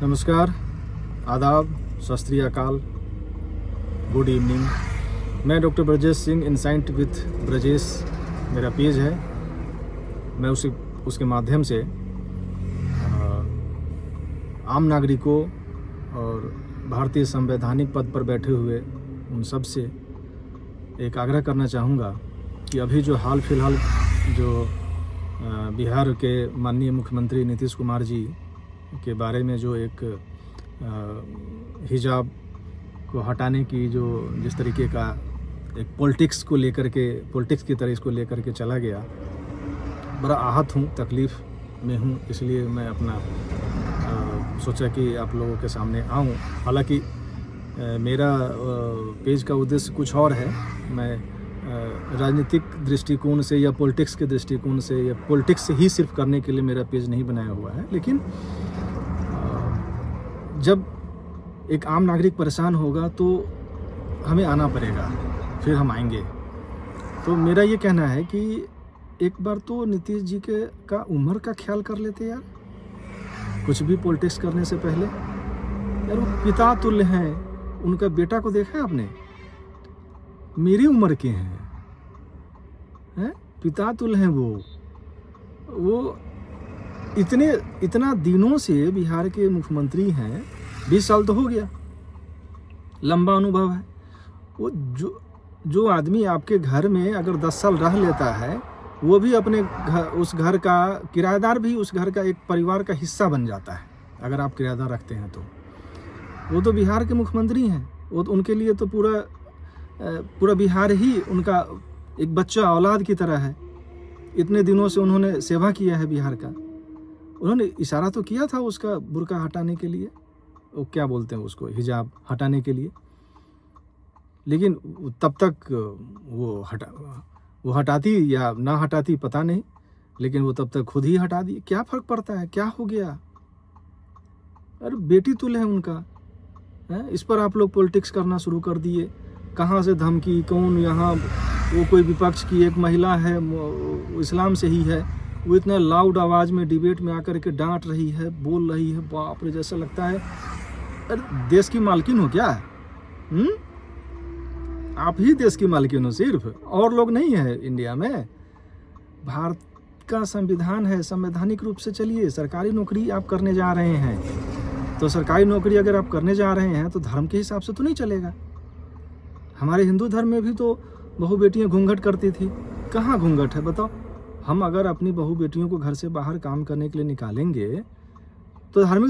नमस्कार, आदाब, सत श्री अकाल, गुड इवनिंग। मैं doctor Brajesh Singh, insight with Brajesh मेरा पेज है। मैं उसके माध्यम से आम नागरिकों और भारतीय संवैधानिक पद पर बैठे हुए उन सब से एक आग्रह करना चाहूँगा कि अभी जो हाल फिलहाल जो बिहार के माननीय मुख्यमंत्री नीतीश कुमार जी के बारे में जो एक हिजाब को हटाने की जो जिस तरीके का एक पॉलिटिक्स की तरह इसको लेकर के चला गया, बड़ा आहत हूँ, तकलीफ़ में हूँ। इसलिए मैं अपना सोचा कि आप लोगों के सामने आऊँ। हालांकि मेरा पेज का उद्देश्य कुछ और है। मैं राजनीतिक दृष्टिकोण से या पॉलिटिक्स के दृष्टिकोण से या पॉलिटिक्स ही सिर्फ करने के लिए मेरा पेज नहीं बनाया हुआ है। लेकिन जब एक आम नागरिक परेशान होगा तो हमें आना पड़ेगा, फिर हम आएंगे। तो मेरा ये कहना है कि एक बार तो नीतीश जी का उम्र का ख्याल कर लेते यार, कुछ भी पॉलिटिक्स करने से पहले। यार वो पिता तुल्य हैं, उनका बेटा को देखा है आपने? मेरी उम्र के हैं, पिता तुल्य हैं वो इतना दिनों से बिहार के मुख्यमंत्री हैं। 20 साल तो हो गया, लंबा अनुभव है। वो जो आदमी आपके घर में अगर 10 साल रह लेता है, वो भी अपने उस घर का किराएदार भी उस घर का एक परिवार का हिस्सा बन जाता है। अगर आप किराएदार रखते हैं तो वो तो बिहार के मुख्यमंत्री हैं। वो तो उनके लिए तो पूरा बिहार ही उनका एक बच्चा औलाद की तरह है। इतने दिनों से उन्होंने सेवा किया है बिहार का। उन्होंने इशारा तो किया था उसका बुर्का हटाने के लिए, वो क्या बोलते हैं उसको, हिजाब हटाने के लिए। लेकिन तब तक वो हटाती या ना हटाती पता नहीं, लेकिन वो तब तक खुद ही हटा दी। क्या फ़र्क पड़ता है, क्या हो गया? अरे बेटी तुल्य है उनका, है? इस पर आप लोग पॉलिटिक्स करना शुरू कर दिए। कहाँ से धमकी, कौन यहाँ वो कोई विपक्ष की एक महिला है, इस्लाम से ही है, वो इतना लाउड आवाज़ में डिबेट में आकर के डांट रही है, बोल रही है। बाप रे, जैसा लगता है अरे देश की मालकिन हो क्या? आप ही देश की मालकिन हो, सिर्फ और लोग नहीं है इंडिया में। भारत का संविधान है, संवैधानिक रूप से चलिए। सरकारी नौकरी आप करने जा रहे हैं तो सरकारी नौकरी अगर आप करने जा रहे हैं तो धर्म के हिसाब से तो नहीं चलेगा। हमारे हिंदू धर्म में भी तो बहू बेटियां घूंघट करती थी। कहाँ घूंघट है बताओ? हम अगर अपनी बहू बेटियों को घर से बाहर काम करने के लिए निकालेंगे तो धार्मिक